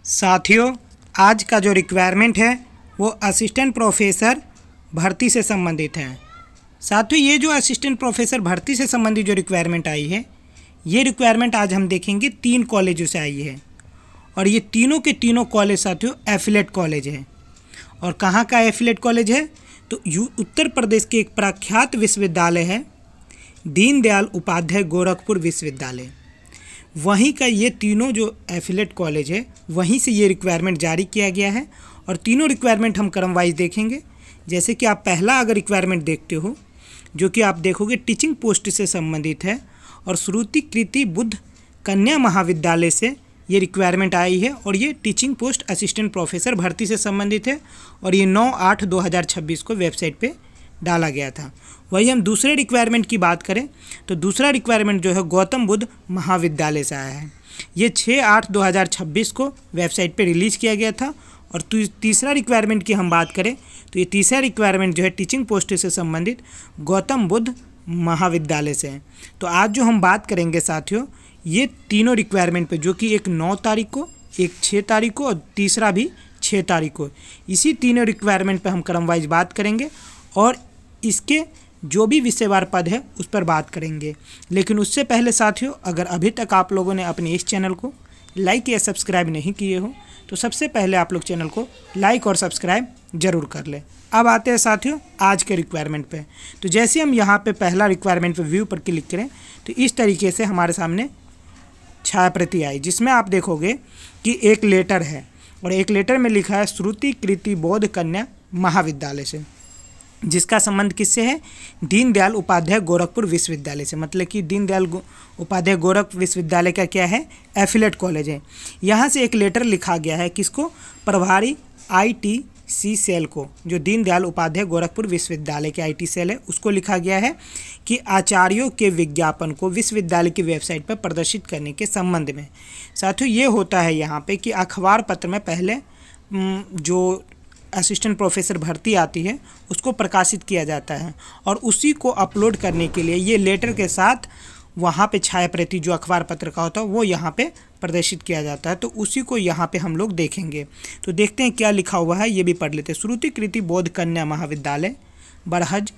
साथियों, आज का जो रिक्वायरमेंट है वो असिस्टेंट प्रोफेसर भर्ती से संबंधित है। साथियों, ये जो असिस्टेंट प्रोफेसर भर्ती से संबंधित जो रिक्वायरमेंट आई है, ये रिक्वायरमेंट आज हम देखेंगे 3 कॉलेजों से आई है और ये तीनों के तीनों कॉलेज साथियों एफिलेट कॉलेज है। और कहाँ का एफिलेट कॉलेज है? तो उत्तर प्रदेश के एक प्रख्यात विश्वविद्यालय है दीनदयाल उपाध्याय गोरखपुर विश्वविद्यालय। वहीं का ये तीनों जो एफिलेट कॉलेज है वहीं से ये रिक्वायरमेंट जारी किया गया है और तीनों रिक्वायरमेंट हम क्रम वाइज देखेंगे। जैसे कि आप पहला अगर रिक्वायरमेंट देखते हो, जो कि आप देखोगे टीचिंग पोस्ट से संबंधित है और श्रुति कृति बुद्ध कन्या महाविद्यालय से ये रिक्वायरमेंट आई है और ये टीचिंग पोस्ट असिस्टेंट प्रोफेसर भर्ती से संबंधित है और ये 9/8/2026 को वेबसाइट पे डाला गया था। वही हम दूसरे रिक्वायरमेंट की बात करें तो दूसरा रिक्वायरमेंट जो है गौतम बुद्ध महाविद्यालय से आया है। ये 6/8/2026 को वेबसाइट पे रिलीज़ किया गया था। और तीसरा रिक्वायरमेंट की हम बात करें तो ये तीसरा रिक्वायरमेंट जो है टीचिंग पोस्ट से संबंधित गौतम बुद्ध महाविद्यालय से है। तो आज जो हम बात करेंगे साथियों, ये तीनों रिक्वायरमेंट पे, जो कि एक 9 तारीख को, एक 6 तारीख को और तीसरा भी 6 तारीख को, इसी तीनों रिक्वायरमेंट पे हम क्रम वाइज बात करेंगे और इसके जो भी विषयवार पद है उस पर बात करेंगे। लेकिन उससे पहले साथियों, अगर अभी तक आप लोगों ने अपने इस चैनल को लाइक या सब्सक्राइब नहीं किए हो तो सबसे पहले आप लोग चैनल को लाइक और सब्सक्राइब जरूर कर लें। अब आते हैं साथियों आज के रिक्वायरमेंट पे। तो जैसे हम यहाँ पे पहला रिक्वायरमेंट पे व्यू पर क्लिक करें तो इस तरीके से हमारे सामने छायाप्रति आई, जिसमें आप देखोगे कि एक लेटर है और एक लेटर में लिखा है श्रुति कृति बौद्ध कन्या महाविद्यालय से, जिसका संबंध किससे है? दीनदयाल उपाध्याय गोरखपुर विश्वविद्यालय से। मतलब कि दीनदयाल उपाध्याय गोरखपुर विश्वविद्यालय का क्या है? एफिलेट कॉलेज है। यहाँ से एक लेटर लिखा गया है किसको? प्रभारी आईटीसी सेल को, जो दीनदयाल उपाध्याय गोरखपुर विश्वविद्यालय के आईटी सेल है उसको लिखा गया है कि आचार्यों के विज्ञापन को विश्वविद्यालय की वेबसाइट पर प्रदर्शित करने के संबंध में। साथियों, ये होता है यहाँ पे कि अखबार पत्र में पहले जो असिस्टेंट प्रोफेसर भर्ती आती है उसको प्रकाशित किया जाता है और उसी को अपलोड करने के लिए ये लेटर के साथ वहाँ पे छायाप्रति जो अखबार पत्र का होता है वो यहाँ पे प्रदर्शित किया जाता है। तो उसी को यहाँ पे हम लोग देखेंगे। तो देखते हैं क्या लिखा हुआ है, ये भी पढ़ लेते हैं। श्रुति कृति बौद्ध कन्या महाविद्यालय बरहज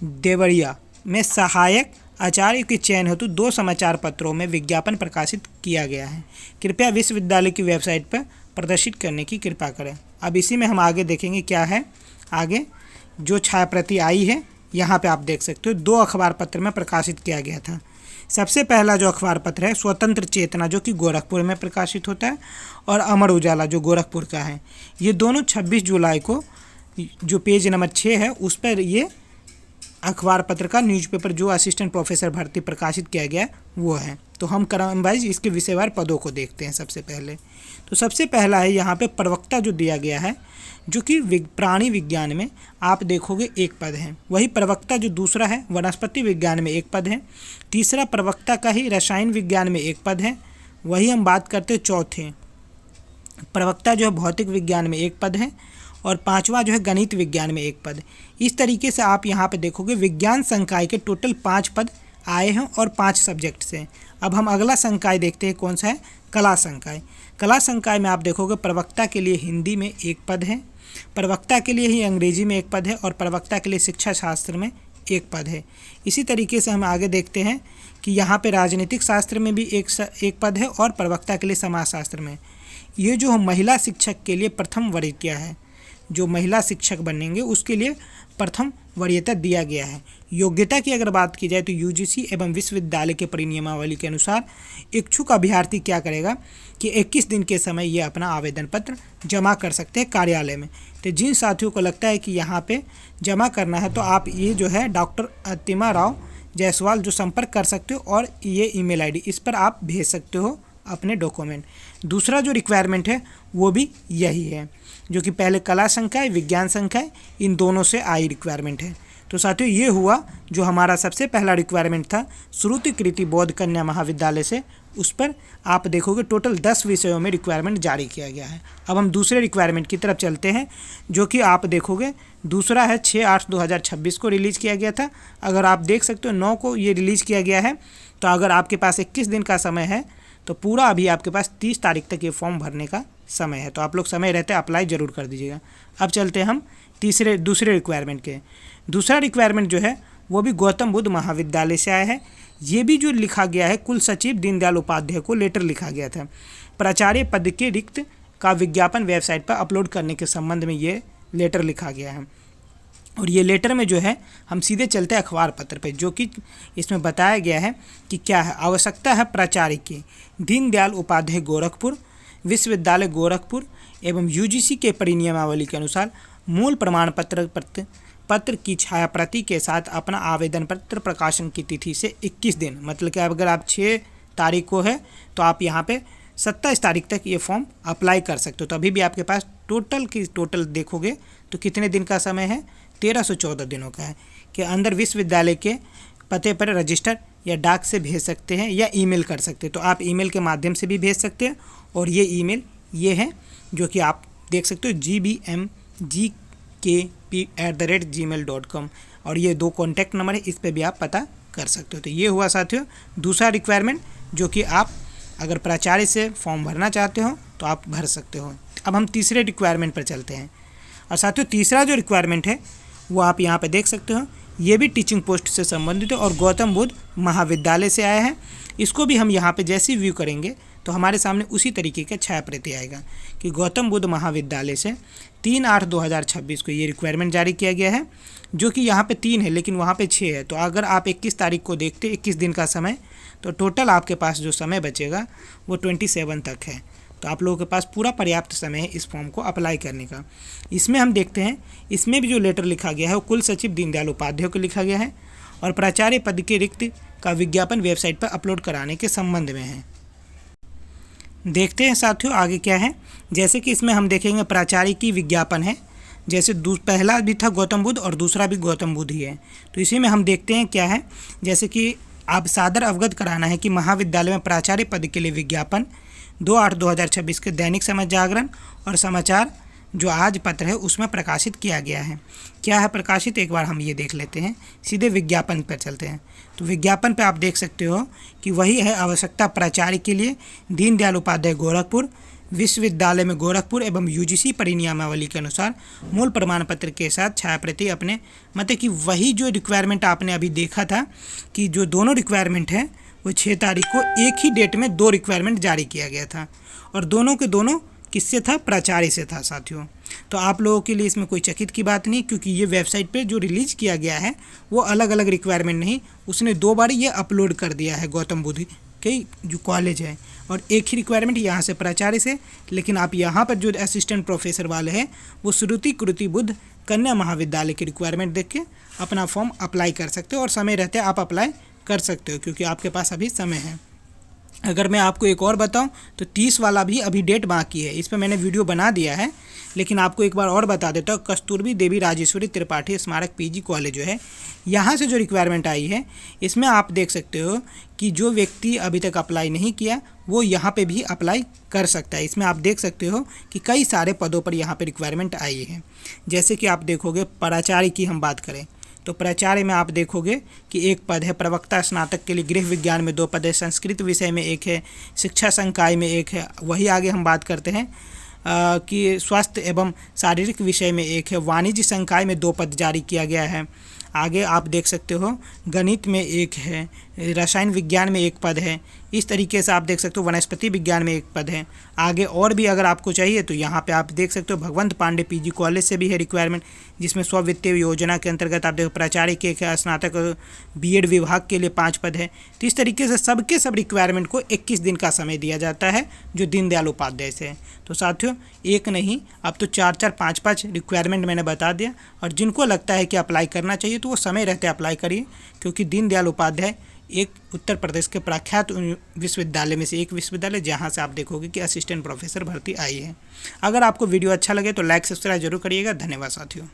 देवरिया में सहायक आचार्य के चयन हेतु 2 समाचार पत्रों में विज्ञापन प्रकाशित किया गया है। कृपया विश्वविद्यालय की वेबसाइट पर प्रदर्शित करने की कृपा करें। अब इसी में हम आगे देखेंगे क्या है। आगे जो छायाप्रति आई है यहाँ पे आप देख सकते हो 2 अखबार पत्र में प्रकाशित किया गया था। सबसे पहला जो अखबार पत्र है स्वतंत्र चेतना, जो कि गोरखपुर में प्रकाशित होता है, और अमर उजाला जो गोरखपुर का है। ये दोनों 26 जुलाई को जो पेज नंबर 6 है उस पर ये अखबार पत्र का न्यूज़पेपर जो असिस्टेंट प्रोफेसर भर्ती प्रकाशित किया गया वो है। तो हम क्रम वाइज इसके विषयवार पदों को देखते हैं। सबसे पहले तो सबसे पहला है यहाँ पे प्रवक्ता जो दिया गया है, जो कि प्राणी विज्ञान में आप देखोगे 1 पद है। वही प्रवक्ता जो दूसरा है वनस्पति विज्ञान में 1 पद है। तीसरा प्रवक्ता का ही रसायन विज्ञान में 1 पद है। वही हम बात करते हैं चौथे प्रवक्ता जो है भौतिक विज्ञान में 1 पद है और 5वां जो है गणित विज्ञान में 1 पद। इस तरीके से आप यहाँ पे देखोगे विज्ञान संकाय के टोटल 5 पद आए हैं और 5 सब्जेक्ट से। अब हम अगला संकाय देखते हैं, कौन सा है? कला संकाय। कला संकाय में आप देखोगे प्रवक्ता के लिए हिंदी में 1 पद है, प्रवक्ता के लिए ही अंग्रेजी में 1 पद है और प्रवक्ता के लिए शिक्षा शास्त्र में 1 पद है। इसी तरीके से हम आगे देखते हैं कि यहाँ पे राजनीतिक शास्त्र में भी एक पद है और प्रवक्ता के लिए समाजशास्त्र में। ये जो महिला शिक्षक के लिए प्रथम वरीयता है, जो महिला शिक्षक बनेंगे उसके लिए प्रथम वरीयता दिया गया है। योग्यता की अगर बात की जाए तो यूजीसी एवं विश्वविद्यालय के परिनियमावली के अनुसार इच्छुक अभ्यर्थी क्या करेगा कि 21 दिन के समय ये अपना आवेदन पत्र जमा कर सकते हैं कार्यालय में। तो जिन साथियों को लगता है कि यहाँ पे जमा करना है तो आप ये जो है डॉक्टर अतिमा राव जायसवाल जो संपर्क कर सकते हो और ये ईमेल आईडी इस पर आप भेज सकते हो अपने डॉक्यूमेंट। दूसरा जो रिक्वायरमेंट है वो भी यही है, जो कि पहले कला संकाय विज्ञान संकाय इन दोनों से आई रिक्वायरमेंट है। तो साथियों, ये हुआ जो हमारा सबसे पहला रिक्वायरमेंट था श्रुति कृति बौद्ध कन्या महाविद्यालय से। उस पर आप देखोगे टोटल 10 विषयों में रिक्वायरमेंट जारी किया गया है। अब हम दूसरे रिक्वायरमेंट की तरफ चलते हैं, जो कि आप देखोगे दूसरा है 6/8/2026 को रिलीज़ किया गया था। अगर आप देख सकते हो 9 को ये रिलीज़ किया गया है। तो अगर आपके पास 21 दिन का समय है तो पूरा अभी आपके पास 30 तारीख तक ये फॉर्म भरने का समय है, तो आप लोग समय रहते अप्लाई ज़रूर कर दीजिएगा। अब चलते हैं हम दूसरे रिक्वायरमेंट के। दूसरा रिक्वायरमेंट जो है वो भी गौतम बुद्ध महाविद्यालय से आया है। ये भी जो लिखा गया है, कुल सचिव दीनदयाल उपाध्याय को लेटर लिखा गया था। प्राचार्य पद के रिक्त का विज्ञापन वेबसाइट पर अपलोड करने के संबंध में ये लेटर लिखा गया है। और ये लेटर में जो है हम सीधे चलते हैं अखबार पत्र पे, जो कि इसमें बताया गया है कि क्या है। आवश्यकता है प्राचार्य की दीनदयाल उपाध्याय गोरखपुर विश्वविद्यालय गोरखपुर एवं यूजीसी के परिनियमावली के अनुसार मूल प्रमाण पत्र की छाया प्रति के साथ अपना आवेदन पत्र प्रकाशन की तिथि से 21 दिन, मतलब कि अगर आप 6 तारीख को है तो आप यहाँ पे 27 तारीख तक ये फॉर्म अप्लाई कर सकते हो। तो अभी भी आपके पास टोटल देखोगे तो कितने दिन का समय है, 1314 दिनों का है, कि अंदर विश्वविद्यालय के पते पर रजिस्टर या डाक से भेज सकते हैं या ईमेल कर सकते हैं। तो आप ईमेल के माध्यम से भी भेज सकते हैं, और ये ईमेल ये है जो कि आप देख सकते हो gbmgkp@gmail.com, और ये 2 कॉन्टैक्ट नंबर है, इस पर भी आप पता कर सकते हो। तो ये हुआ साथियों दूसरा रिक्वायरमेंट, जो कि आप अगर प्राचार्य से फॉर्म भरना चाहते हो तो आप भर सकते हो। अब हम तीसरे रिक्वायरमेंट पर चलते हैं। और साथियों तीसरा जो रिक्वायरमेंट है वो आप यहाँ पे देख सकते हो, ये भी टीचिंग पोस्ट से संबंधित है और गौतम बुद्ध महाविद्यालय से आया है। इसको भी हम यहाँ पे जैसे व्यू करेंगे तो हमारे सामने उसी तरीके का छाया प्रति आएगा कि गौतम बुद्ध महाविद्यालय से 3/8/2026 को ये रिक्वायरमेंट जारी किया गया है, जो कि यहाँ पे 3 है लेकिन वहाँ पे 6 है। तो अगर आप 21 तारीख को देखते 21 दिन का समय, तो टोटल आपके पास जो समय बचेगा वो 27 तक है। तो आप लोगों के पास पूरा पर्याप्त समय है इस फॉर्म को अप्लाई करने का। इसमें हम देखते हैं, इसमें भी जो लेटर लिखा गया है वो कुल सचिव दीनदयाल उपाध्याय को लिखा गया है और प्राचार्य पद के रिक्त का विज्ञापन वेबसाइट पर अपलोड कराने के संबंध में है। देखते हैं साथियों आगे क्या है। जैसे कि इसमें हम देखेंगे प्राचार्य की विज्ञापन है, जैसे पहला भी था गौतम बुद्ध और दूसरा भी गौतम बुद्ध ही है। तो इसी में हम देखते हैं क्या है, जैसे कि आप सादर अवगत कराना है कि महाविद्यालय में प्राचार्य पद के लिए विज्ञापन 2/8/2026 के दैनिक समय जागरण और समाचार जो आज पत्र है उसमें प्रकाशित किया गया है। क्या है प्रकाशित, एक बार हम ये देख लेते हैं। सीधे विज्ञापन पर चलते हैं। तो विज्ञापन पे आप देख सकते हो कि वही है, आवश्यकता प्राचार्य के लिए दीनदयाल उपाध्याय गोरखपुर विश्वविद्यालय में गोरखपुर एवं यूजीसी परिनियमावली के अनुसार मूल प्रमाण पत्र के साथ छायाप्रति अपने, मतलब कि वही जो रिक्वायरमेंट आपने अभी देखा था कि जो दोनों रिक्वायरमेंट है वो 6 तारीख को एक ही डेट में 2 रिक्वायरमेंट जारी किया गया था, और दोनों के दोनों किससे था, प्राचार्य से था साथियों। तो आप लोगों के लिए इसमें कोई चकित की बात नहीं, क्योंकि ये वेबसाइट पे जो रिलीज किया गया है वो अलग अलग रिक्वायरमेंट नहीं, उसने 2 बार ये अपलोड कर दिया है गौतम बुद्ध के जो कॉलेज है, और एक ही रिक्वायरमेंट यहाँ से प्राचार्य से। लेकिन आप यहाँ पर जो असिस्टेंट प्रोफेसर वाले हैं वो श्रुति कृति बुद्ध कन्या महाविद्यालय की रिक्वायरमेंट देख के अपना फॉर्म अप्लाई कर सकते हो, और समय रहते आप अप्लाई कर सकते हो क्योंकि आपके पास अभी समय है। अगर मैं आपको एक और बताऊं तो 30 वाला भी अभी डेट बाकी है, इस पर मैंने वीडियो बना दिया है, लेकिन आपको एक बार और बता देता हूँ। कस्तूरबा देवी राजेश्वरी त्रिपाठी स्मारक पीजी कॉलेज जो है, यहाँ से जो रिक्वायरमेंट आई है इसमें आप देख सकते हो कि जो व्यक्ति अभी तक अप्लाई नहीं किया वो यहाँ पे भी अप्लाई कर सकता है। इसमें आप देख सकते हो कि कई सारे पदों पर यहाँ पे रिक्वायरमेंट आई है। जैसे कि आप देखोगे प्राचार्य की हम बात करें तो प्राचार्य में आप देखोगे कि एक पद है, प्रवक्ता स्नातक के लिए गृह विज्ञान में 2 पद है, संस्कृत विषय में 1 है, शिक्षा संकाय में 1 है। वही आगे हम बात करते हैं कि स्वास्थ्य एवं शारीरिक विषय में 1 है, वाणिज्य संकाय में 2 पद जारी किया गया है। आगे आप देख सकते हो गणित में 1 है, रसायन विज्ञान में 1 पद है। इस तरीके से आप देख सकते हो वनस्पति विज्ञान में 1 पद है। आगे और भी अगर आपको चाहिए तो यहाँ पे आप देख सकते हो भगवंत पांडे पीजी कॉलेज से भी है रिक्वायरमेंट, जिसमें स्ववित्तीय योजना के अंतर्गत आप देखो प्राचार्य के स्नातक बीएड विभाग के लिए 5 पद है। तो इस तरीके से सबके सब रिक्वायरमेंट को 21 दिन का समय दिया जाता है जो दीनदयाल उपाध्याय से है। तो साथियों एक नहीं अब तो 4-4 5-5 रिक्वायरमेंट मैंने बता दिया, और जिनको लगता है कि अप्लाई करना चाहिए तो वो समय रहते अप्लाई करिए, क्योंकि दीनदयाल उपाध्याय एक उत्तर प्रदेश के प्रख्यात विश्वविद्यालय में से एक विश्वविद्यालय जहां से आप देखोगे कि असिस्टेंट प्रोफेसर भर्ती आई है। अगर आपको वीडियो अच्छा लगे तो लाइक सब्सक्राइब जरूर करिएगा। धन्यवाद साथियों।